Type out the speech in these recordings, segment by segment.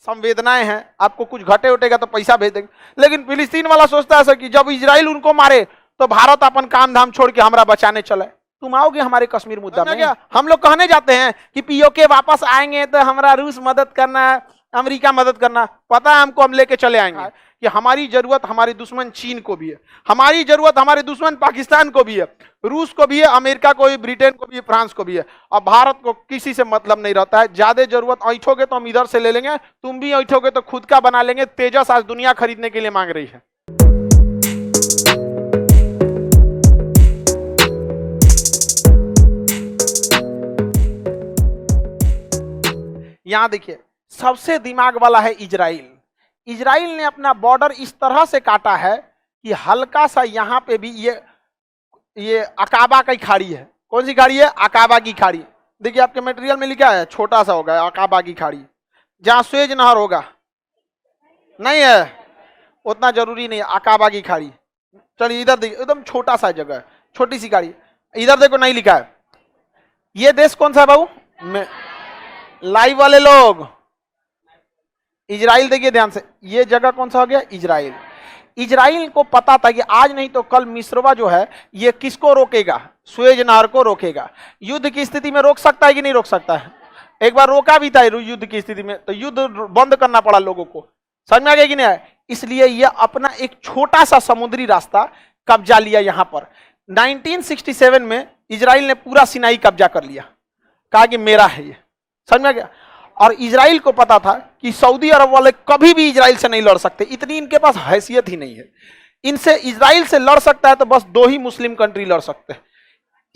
संवेदनाएं हैं, आपको कुछ घटे उठेगा तो पैसा भेज देंगे। लेकिन फिलिस्तीन वाला सोचता है सर कि जब इजराइल उनको मारे तो भारत अपन काम धाम छोड़ के हमरा बचाने चले। तुम आओगे हमारे कश्मीर मुद्दा में क्या? हम लोग कहने जाते हैं कि पीओके वापस आएंगे तो हमारा रूस मदद करना, अमेरिका मदद करना, पता है हमको, हम लेके चले आएंगे कि हमारी जरूरत हमारे दुश्मन चीन को भी है, हमारी जरूरत हमारे दुश्मन पाकिस्तान को भी है, रूस को भी है, अमेरिका को भी, ब्रिटेन को भी है, फ्रांस को भी है। अब भारत को किसी से मतलब नहीं रहता है। ज्यादा जरूरत ऐठोगे तो हम इधर से ले लेंगे, तुम भी ऐठोगे तो खुद का बना लेंगे। तेजस आज दुनिया खरीदने के लिए मांग रही है। यहां देखिए, सबसे दिमाग वाला है इजराइल। इजराइल ने अपना बॉर्डर इस तरह से काटा है कि हल्का सा यहां पे भी ये अकाबा की खाड़ी है। कौन सी खाड़ी है? अकाबा की खाड़ी। देखिए आपके मटेरियल में लिखा है, छोटा सा होगा अकाबा की खाड़ी, जहां स्वेज नहर होगा नहीं है, उतना जरूरी नहीं है, अकाबा की खाड़ी। चलिए इधर देखिए, एकदम छोटा सा जगह है, छोटी सी खाड़ी। इधर देखो नहीं लिखा है। ये देश कौन सा है बाबू? लाइव वाले लोग, इजराइल देखिए ध्यान से, ये जगह कौन सा हो गया? इजराइल। इजराइल को पता था कि आज नहीं तो कल मिस्रवा जो है ये किसको रोकेगा? स्वेज नहर को रोकेगा। युद्ध की स्थिति में रोक सकता है कि नहीं रोक सकता है? एक बार रोका भी था युद्ध की स्थिति में, तो युद्ध बंद करना पड़ा लोगों को। समझ में आ गया कि नहीं? इसलिए ये अपना एक छोटा सा समुद्री रास्ता कब्जा लिया यहां पर। 1967 में इजराइल ने पूरा सिनाई कब्जा कर लिया, कहा कि मेरा है ये। समझ में आ गया? और इजराइल को पता था कि सऊदी अरब वाले कभी भी इजराइल से नहीं लड़ सकते, इतनी इनके पास हैसियत ही नहीं है। इनसे इजराइल से लड़ सकता है तो बस दो ही मुस्लिम कंट्री लड़ सकते हैं।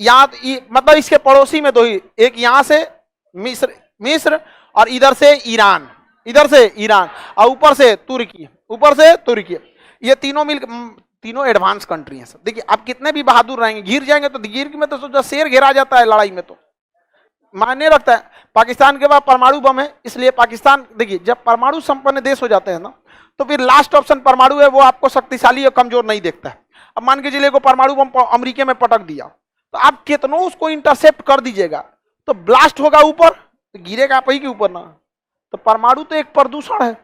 यहाँ मतलब इसके पड़ोसी में दो ही, एक यहाँ से मिस्र और इधर से ईरान, इधर से ईरान और ऊपर से तुर्की, ऊपर से तुर्की। ये तीनों तीनों एडवांस कंट्री हैं। देखिए आप कितने भी बहादुर रहेंगे, घिर जाएंगे तो गिर में तो सोचा शेर घेरा जाता है लड़ाई में, तो मायने रखता है। पाकिस्तान के पास परमाणु बम है, इसलिए पाकिस्तान, देखिए जब परमाणु संपन्न देश हो जाते हैं ना, तो फिर लास्ट ऑप्शन परमाणु है, वो आपको शक्तिशाली और कमजोर नहीं देखता है। अब मान के चलिए को परमाणु बम अमेरिका में पटक दिया, तो आप कितनों उसको इंटरसेप्ट कर दीजिएगा तो ब्लास्ट होगा ऊपर, तो गिरेगा आप ही के ऊपर ना। तो परमाणु तो एक प्रदूषण है,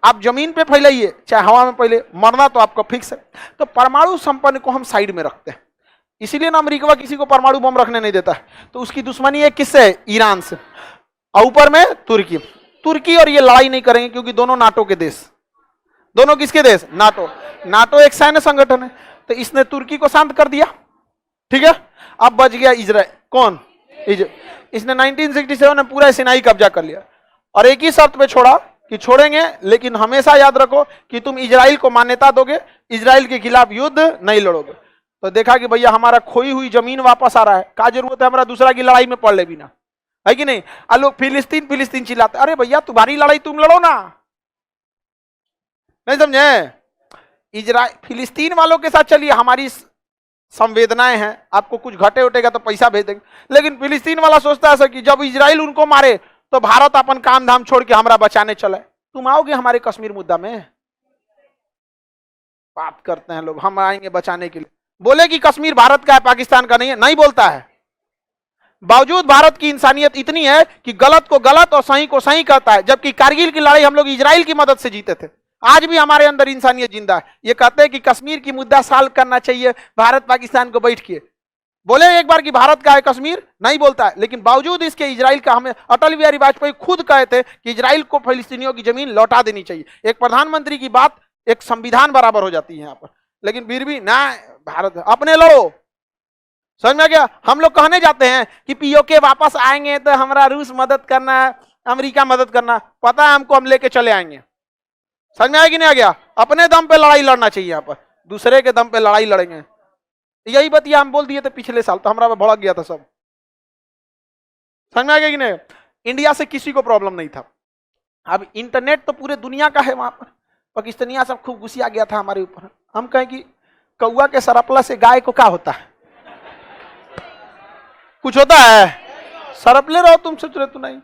आप जमीन पे फैलाइए चाहे हवा में फैले, मरना तो आपका फिक्स है। तो परमाणु संपन्न को हम साइड में रखते हैं, इसीलिए ना अमेरिका किसी को परमाणु बम रखने नहीं देता है। तो उसकी दुश्मनी है किससे? ईरान से। और ऊपर में तुर्की। तुर्की और ये लड़ाई नहीं करेंगे क्योंकि दोनों नाटो के देश। दोनों किसके देश? नाटो। नाटो एक सैन्य संगठन है, तो इसने तुर्की को शांत कर दिया, ठीक है। अब बच गया इजराइल। कौन? इसने 1967 में पूरा सिनाई कब्जा कर लिया और एक ही शर्त पे छोड़ा कि छोड़ेंगे, लेकिन हमेशा याद रखो कि तुम इजराइल को मान्यता दोगे, इजराइल के खिलाफ युद्ध नहीं लड़ोगे। तो देखा कि भैया हमारा खोई हुई जमीन वापस आ रहा है, क्या जरूरत है हमारा दूसरा की लड़ाई में पड़ ले बिना, है कि नहीं? लोग फिलिस्तीन फिलिस्तीन चिल्लाते, अरे भैया तुम्हारी लड़ाई तुम लड़ो ना, नहीं समझे? इजराइल फिलिस्तीन वालों के साथ चलिए, हमारी संवेदनाएं हैं, आपको कुछ घटे उठेगा तो पैसा भेज देंगे। लेकिन फिलिस्तीन वाला सोचता है कि जब इजराइल उनको मारे तो भारत अपन काम धाम छोड़ के हमरा बचाने चले। तुम आओगे हमारे कश्मीर मुद्दा में? बात करते हैं लोग, हम आएंगे बचाने के लिए। बोले कि कश्मीर भारत का है, पाकिस्तान का नहीं है, नहीं बोलता है। बावजूद भारत की इंसानियत इतनी है कि गलत को गलत और सही को सही कहता है। जबकि कारगिल की लड़ाई हम लोग इजराइल की मदद से जीते थे, आज भी हमारे अंदर इंसानियत जिंदा है। ये कहते हैं कि कश्मीर की मुद्दा सॉल्व करना चाहिए भारत पाकिस्तान को बैठ के। बोले एक बार कि भारत का है कश्मीर, नहीं बोलता है। लेकिन बावजूद इसके इजराइल का, हमें अटल बिहारी वाजपेयी खुद कहे थे कि इजराइल को फिलिस्तीनियों की जमीन लौटा देनी चाहिए। एक प्रधानमंत्री की बात एक संविधान बराबर हो जाती है यहाँ पर, लेकिन फिर भी ना, भारत अपने लड़ो। समझ में गया? हम लोग कहने जाते हैं कि पीओके वापस आएंगे तो हमारा रूस मदद करना, अमेरिका मदद करना, पता है हमको, हम लेके चले आएंगे। समझ में आया कि नहीं आ गया? अपने दम पे लड़ाई लड़ना चाहिए, यहाँ पर दूसरे के दम पे लड़ाई लड़ेंगे। यही बतिया हम बोल दिए थे पिछले साल, तो हमारा भड़क गया था सब। समझ में आ गया कि नहीं? इंडिया से किसी को प्रॉब्लम नहीं था। अब इंटरनेट तो पूरे दुनिया का है, वहां पर पाकिस्तानिया सब खूब गुस्सिया गया था हमारे ऊपर। हम कहें कि कौआ के सरपला से गाय को क्या होता है? कुछ होता है? सरपले रहो तुम, सोच रहे तो नहीं।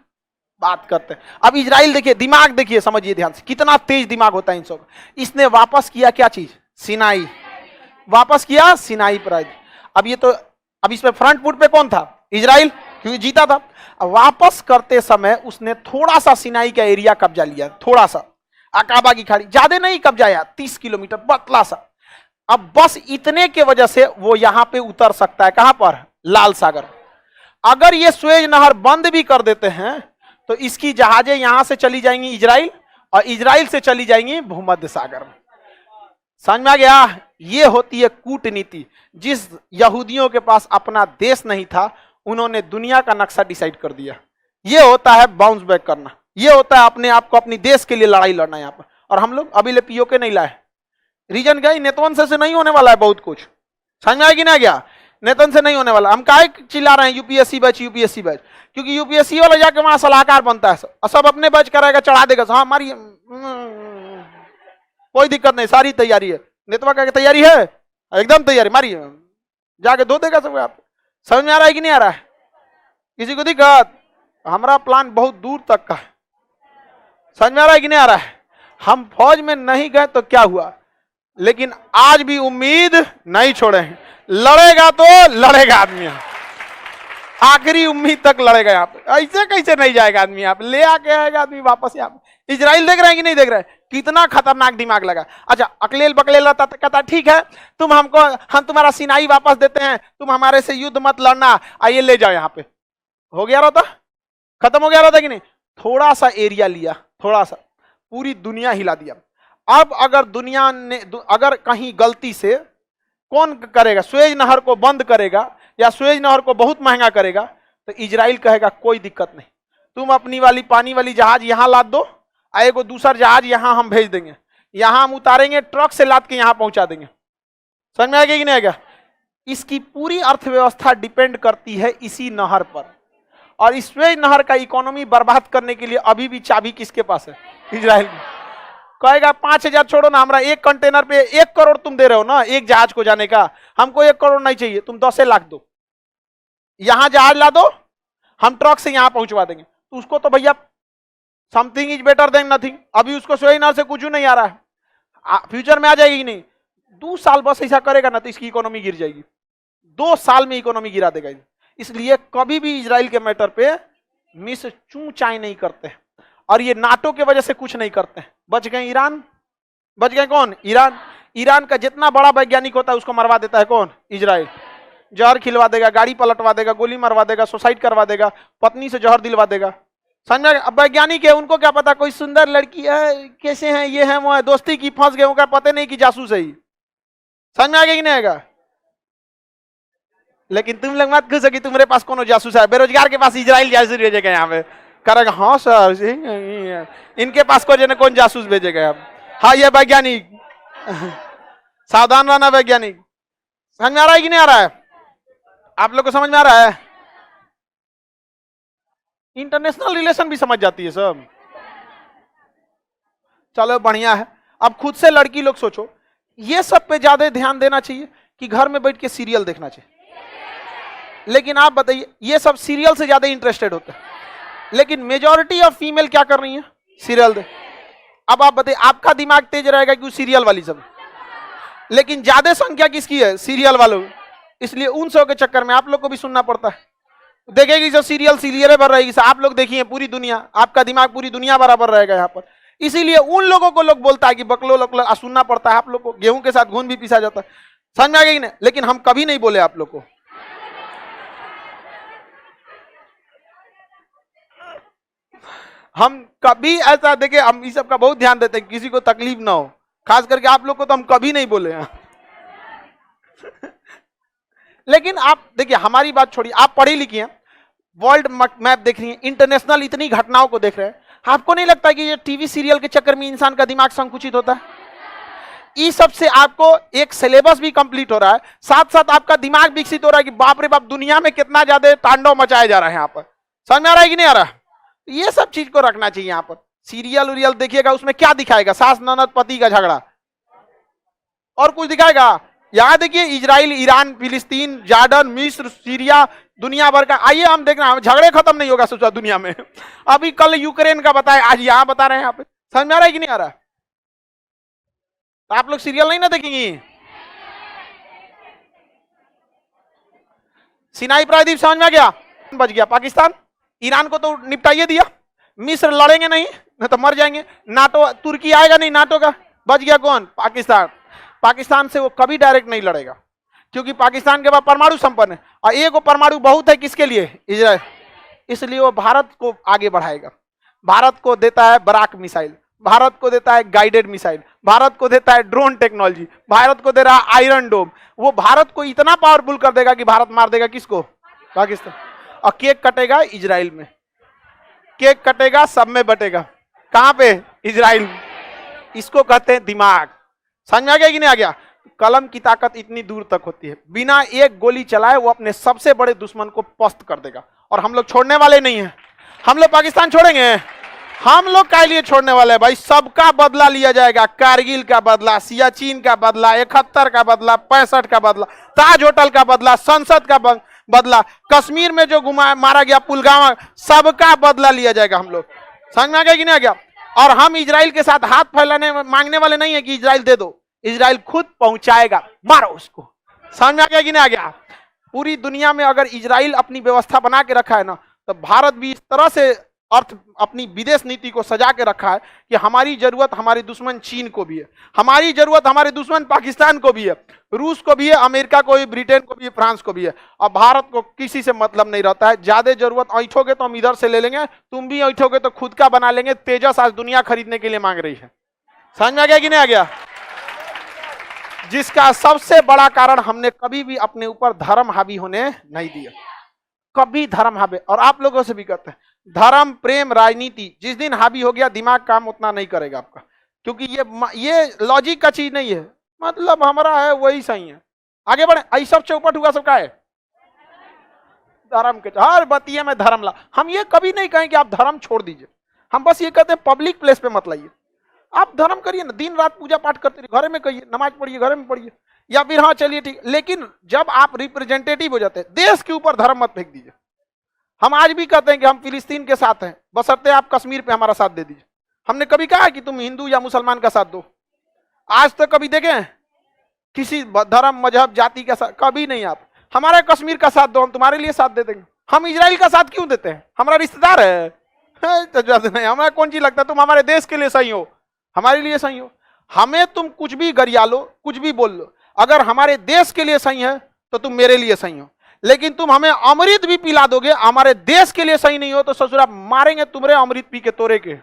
बात करते हैं। अब इजराइल देखिए, दिमाग देखिए, समझिए ध्यान से, कितना तेज दिमाग होता है इन सब। इसने वापस किया क्या चीज? सिनाई। वापस किया सिनाई प्राइज। अब ये तो, अब इसमें फ्रंट फुट पे कौन था? इजराइल। क्योंकि जीता था। अब वापस करते समय उसने थोड़ा सा सिनाई का एरिया कब्जा लिया, थोड़ा सा अकाबा की खाड़ी, ज्यादा नहीं कब्जा आया, 30 किलोमीटर पतला सा। अब बस इतने के वजह से वो यहां पे उतर सकता है, कहां पर, लाल सागर। अगर ये सुएज नहर बंद भी कर देते हैं तो इसकी जहाजें यहां से चली जाएंगी इजराइल, और इजराइल से चली जाएंगी भूमध्य सागर में। समझ में आ गया? ये होती है कूटनीति। जिस यहूदियों के पास अपना देश नहीं था, उन्होंने दुनिया का नक्शा डिसाइड कर दिया। ये होता है बाउंस बैक करना, ये होता है अपने आप को अपनी देश के लिए लड़ाई लड़ना यहाँ पर। और हम लोग अभी ले पीओके नहीं लाए। रीजन क्या है? नेतवंश से नहीं होने वाला है बहुत कुछ। समझ में आएगी ना? क्या नेतन से नहीं होने वाला? हम काहे चिल्ला रहे हैं यूपीएससी बैच, यूपीएससी बैच? क्योंकि यूपीएससी वाला जाके वहां सलाहकार बनता है, सब अपने बैच कराएगा, चढ़ा देगा। हाँ हमारी कोई दिक्कत नहीं, सारी तैयारी है। नेतवा का तैयारी है, एकदम तैयारी, मारी जाके धो देगा सब। आप समझ में आ रहा है कि नहीं आ रहा है? किसी को दिक्कत? हमारा प्लान बहुत दूर तक का है। समझ में आ रहा है कि नहीं आ रहा है? हम फौज में नहीं गए तो क्या हुआ, लेकिन आज भी उम्मीद नहीं छोड़े हैं। लड़ेगा तो लड़ेगा आदमी, आखिरी उम्मीद तक लड़ेगा यहाँ पे। ऐसे कैसे नहीं जाएगा आदमी? यहाँ पे ले आके आएगा आदमी वापस। यहाँ पे इजराइल देख रहे हैं कि नहीं देख रहे हैं? कितना खतरनाक दिमाग लगा। अच्छा अकलेल बकलेल रहता तो कहता ठीक है, तुम हमको, हम तुम्हारा सिनाई वापस देते हैं, तुम हमारे से युद्ध मत लड़ना, आइए ले जाओ। यहाँ पे हो गया रहता, खत्म हो गया रहता कि नहीं? थोड़ा सा एरिया लिया, थोड़ा सा, पूरी दुनिया हिला दिया। अब अगर दुनिया ने, अगर कहीं गलती से, कौन करेगा? सुएज नहर को बंद करेगा या सुएज नहर को बहुत महंगा करेगा, तो इजराइल कहेगा कोई दिक्कत नहीं, तुम अपनी वाली पानी वाली जहाज यहां लाद दो, आएगो दूसरा जहाज यहां हम भेज देंगे, यहां हम उतारेंगे, ट्रक से लाद के यहां पहुंचा देंगे। समझ में आएगा कि नहीं आएगा? इसकी पूरी अर्थव्यवस्था डिपेंड करती है इसी नहर पर। और इस सुएज नहर का इकोनॉमी बर्बाद करने के लिए अभी भी चाबी किसके पास है? इजराइल की। कहेगा 5,000 छोड़ो ना, हमारा एक कंटेनर पे 1 करोड़ तुम दे रहे हो ना एक जहाज को जाने का, हमको 1 करोड़ नहीं चाहिए, तुम 10 लाख दो, यहां जहाज ला दो, हम ट्रक से यहां पहुंचवा देंगे। तो उसको तो भैया something is better than nothing. अभी उसको सुएज नहर से कुछ नहीं आ रहा है, फ्यूचर में आ जाएगी कि नहीं? 2 साल बस ऐसा करेगा ना तो इसकी इकोनॉमी गिर जाएगी। 2 साल में इकोनॉमी गिरा देगा। इसलिए कभी भी इजराइल के मैटर पे मिस चू चाय नहीं करते, और ये नाटो के वजह से कुछ नहीं करते। बच गए ईरान, बच गए कौन? ईरान। ईरान का जितना बड़ा वैज्ञानिक होता है उसको मरवा देता है कौन? इजराइल। जहर खिलवा देगा, गाड़ी पलटवा देगा, गोली मरवा देगा, सुसाइड करवा देगा, पत्नी से जहर दिलवा देगा। समझ में? अब वैज्ञानिक है, उनको क्या पता कोई सुंदर लड़की है, कैसे है, ये है वो है, दोस्ती की, फंस गए, उनका पता नहीं कि जासूस है। समझ में आ गया कि नहीं आएगा? लेकिन तुम लोग मत खुश हो कि तुम्हारे पास कौन जासूस है। बेरोजगार के पास इजराइल जासूस भेजेगा यहाँ पे, करेगा हाँ सर, इनके पास कौन जासूस भेजेगा अब? हाँ ये वैज्ञानिक, सावधान रहना वैज्ञानिक। समझ में आ रहा है कि नहीं आ रहा है? आप लोग को समझ में आ रहा है? इंटरनेशनल रिलेशन भी समझ जाती है सब। चलो बढ़िया है। अब खुद से लड़की लोग सोचो, ये सब पे ज्यादा ध्यान देना चाहिए कि घर में बैठ के सीरियल देखना चाहिए? लेकिन आप बताइए, ये सब सीरियल से ज्यादा इंटरेस्टेड होते हैं, लेकिन मेजॉरिटी ऑफ फीमेल क्या कर रही है? सीरियल दे। अब आप बताइए, आपका दिमाग तेज रहेगा कि सीरियल वाली सब, लेकिन ज्यादा संख्या किसकी है? सीरियल वालों। इसलिए उन सब के चक्कर में आप लोग को भी सुनना पड़ता है। देखेगी जो सीरियल भर रहेगी, आप लोग देखिए पूरी दुनिया, आपका दिमाग पूरी दुनिया बराबर रहेगा यहाँ पर। इसीलिए उन लोगों को लोग बोलता है कि बकलो लोग सुनना पड़ता है। आप लोग को गेहूं के साथ घून भी पीसा जाता है। समझ में आ गई नहीं? लेकिन हम कभी नहीं बोले आप लोग को। हम कभी ऐसा देखे, हम इस सब का बहुत ध्यान देते हैं, किसी को तकलीफ ना हो, खास करके आप लोग को तो हम कभी नहीं बोले हैं। लेकिन आप देखिए, हमारी बात छोड़िए, आप पढ़ी लिखी हैं, वर्ल्ड मैप देख रही हैं, इंटरनेशनल इतनी घटनाओं को देख रहे हैं, आपको नहीं लगता कि ये टीवी सीरियल के चक्कर में इंसान का दिमाग संकुचित होता है? इस सब से आपको एक सिलेबस भी कंप्लीट हो रहा है, साथ साथ आपका दिमाग विकसित हो रहा है कि बाप रे बाप दुनिया में कितना ज्यादा तांडव मचाया जा रहा है यहाँ पर। समझ में आ रहा है कि नहीं आ रहा? ये सब चीज को रखना चाहिए यहाँ पर। सीरियल उरियल देखिएगा, उसमें क्या दिखाएगा? सास ननद पति का झगड़ा, और कुछ दिखाएगा? यहाँ देखिए, इजराइल, ईरान, फिलिस्तीन, जॉर्डन, मिस्र, सीरिया, दुनिया भर का। आइए हम देख रहे हैं, झगड़े खत्म नहीं होगा सोचा दुनिया में। अभी कल यूक्रेन का बताए, आज यहाँ बता रहे हैं यहाँ पे। समझ में आ रहा है कि नहीं आ रहा? तो आप लोग सीरियल नहीं ना देखेंगे? सिनाई प्रायद्वीप समझ में आ गया? बच गया, पाकिस्तान ईरान को तो निपटाइए दिया, मिस्र लड़ेंगे नहीं तो मर जाएंगे, नाटो तुर्की आएगा नहीं नाटो का, बच गया कौन? पाकिस्तान। पाकिस्तान से वो कभी डायरेक्ट नहीं लड़ेगा क्योंकि पाकिस्तान के पास परमाणु संपन्न है, और एक परमाणु बहुत है किसके लिए? इजराइल। इसलिए वो भारत को आगे बढ़ाएगा। भारत को देता है बराक मिसाइल, भारत को देता है गाइडेड मिसाइल, भारत को देता है ड्रोन टेक्नोलॉजी, भारत को दे रहा है आयरन डोम। वो भारत को इतना पावरफुल कर देगा कि भारत मार देगा किसको? पाकिस्तान। और केक कटेगा इजराइल में, केक कटेगा सब में बटेगा, कहां पे? इजराइल। इसको कहते हैं दिमाग। समझ में आ गया कि नहीं आ गया? कलम की ताकत इतनी दूर तक होती है, बिना एक गोली चलाए वो अपने सबसे बड़े दुश्मन को पस्त कर देगा। और हम लोग छोड़ने वाले नहीं हैं। हम लोग पाकिस्तान छोड़ेंगे? हम लोग क्या लिए छोड़ने वाले हैं भाई? सबका बदला लिया जाएगा, कारगिल का बदला, सियाचिन का बदला, 71 का बदला, 65 का बदला, ताज होटल का बदला, संसद का बदला, कश्मीर में जो मारा गया पुलवामा, सबका बदला लिया जाएगा हम लोग। समझ में आ गया कि नहीं आ गया? और हम इजराइल के साथ हाथ फैलाने मांगने वाले नहीं है कि इजराइल दे दो, इजराइल खुद पहुंचाएगा, मारो उसको। समझ में आ गया कि नहीं आ गया? पूरी दुनिया में अगर इजराइल अपनी व्यवस्था बना के रखा है ना, तो भारत भी इस तरह से अपनी विदेश नीति को सजा के रखा है कि हमारी जरूरत हमारे दुश्मन चीन को भी है, हमारी जरूरत हमारे दुश्मन पाकिस्तान को भी है, रूस को भी है, अमेरिका को भी, ब्रिटेन को भी, फ्रांस को भी है। और भारत को किसी से मतलब नहीं रहता है। ज्यादा जरूरत ऐठोगे तो हम इधर से ले लेंगे, तुम भी ऐठोगे तो खुद का बना लेंगे। तेजस आज दुनिया खरीदने के लिए मांग रही है। समझ में आ गया कि नहीं आ गया? जिसका सबसे बड़ा कारण हमने कभी भी अपने ऊपर धर्म हावी होने नहीं दिया, कभी धर्म हावी। और आप लोगों से भी कहते हैं, धर्म प्रेम राजनीति जिस दिन हावी हो गया, दिमाग काम उतना नहीं करेगा आपका, क्योंकि ये लॉजिक का चीज नहीं है। मतलब हमारा है वही सही है, आगे बढ़े। आई सब चौपट हुआ सबका है धर्म के, हर बतिये में धर्म ला। हम ये कभी नहीं कहें कि आप धर्म छोड़ दीजिए, हम बस ये कहते हैं पब्लिक प्लेस पे मत लाइए। आप धर्म करिए ना, दिन रात पूजा पाठ करते रहिए, घर में कहिए, नमाज पढ़िए घर में पढ़िए, या फिर हाँ चलिए ठीक। लेकिन जब आप रिप्रेजेंटेटिव हो जाते हैं, देश के ऊपर धर्म मत फेंक दीजिए। हम आज भी कहते हैं कि हम फिलिस्तीन के साथ हैं, बशर्ते आप कश्मीर पे हमारा साथ दे दीजिए। हमने कभी कहा कि तुम हिंदू या मुसलमान का साथ दो? आज तक कभी देखे किसी धर्म मजहब जाति का साथ? कभी नहीं। आप हमारे कश्मीर का साथ दो, हम तुम्हारे लिए साथ दे देंगे। हम इजराइल का साथ क्यों देते हैं? हमारा रिश्तेदार है तो नहीं, हमें कौन चीज लगता है? तुम हमारे देश के लिए सही हो, हमारे लिए सही हो। हमें तुम कुछ भी गरिया लो, कुछ भी बोल लो, अगर हमारे देश के लिए सही है तो तुम मेरे लिए सही हो। लेकिन तुम हमें अमृत भी पिला दोगे, हमारे देश के लिए सही नहीं हो तो ससुरा मारेंगे तुम्हारे अमृत पी के तोरे के